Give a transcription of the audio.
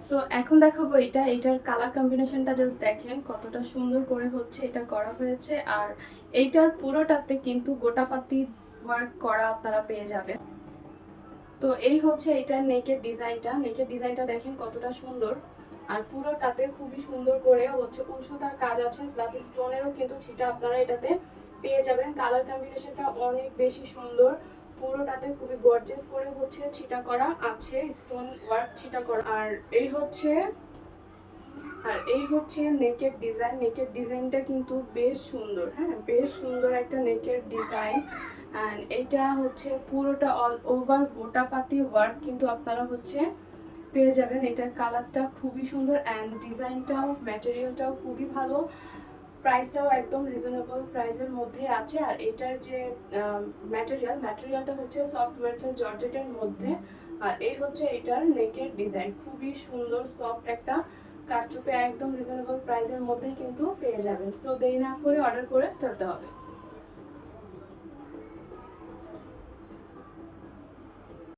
So এখন দেখাবো এটার কালার কম্বিনেশনটা জাস্ট দেখেন কতটা সুন্দর করে হচ্ছে এটা করা হয়েছে। আর এইটার পুরোটাতে কিন্তু গোটাপাতি ওয়ার্ক করা আপনারা পেয়ে যাবেন। তো এই হচ্ছে এটার নেকের ডিজাইনটা দেখেন কতটা সুন্দর। আর পুরোটাতে খুবই সুন্দর করে হচ্ছে উলসুতার কাজ আছে, প্লাস স্টোনেরও কিন্তু ছিটা আপনারা এটাতে পেয়ে যাবেন। কালার কম্বিনেশনটা অনেক বেশি সুন্দর, পুরোটাতে খুবই গর্জিয়াস করে হচ্ছে ছিটা করা আছে, স্টোন ওয়ার্ক ছিটা করা। আর এই হচ্ছে নেকের ডিজাইনটা কিন্তু বেশ সুন্দর। হ্যাঁ, বেশ সুন্দর একটা নেকের ডিজাইন। অ্যান্ড এইটা হচ্ছে পুরোটা অল ওভার গোটাপাতি ওয়ার্ক কিন্তু আপনারা হচ্ছে পেয়ে যাবেন। এটার কালারটা খুবই সুন্দর অ্যান্ড ডিজাইনটাও ম্যাটেরিয়ালটাও খুবই ভালো, প্রাইসটাও একদম রিজনেবল প্রাইসের মধ্যে আছে। আর এটার যে ম্যাটেরিয়ালটা হচ্ছে সফটওয়্যার প্লাস জর্জেটের মধ্যে। আর এই হচ্ছে এটার নেকের ডিজাইন, খুবই সুন্দর সফট একটা কারচুপি, একদম রিজনেবল প্রাইসের মধ্যে কিন্তু পেয়ে যাবেন। সো দেরি না করে অর্ডার করে ফেলতে হবে।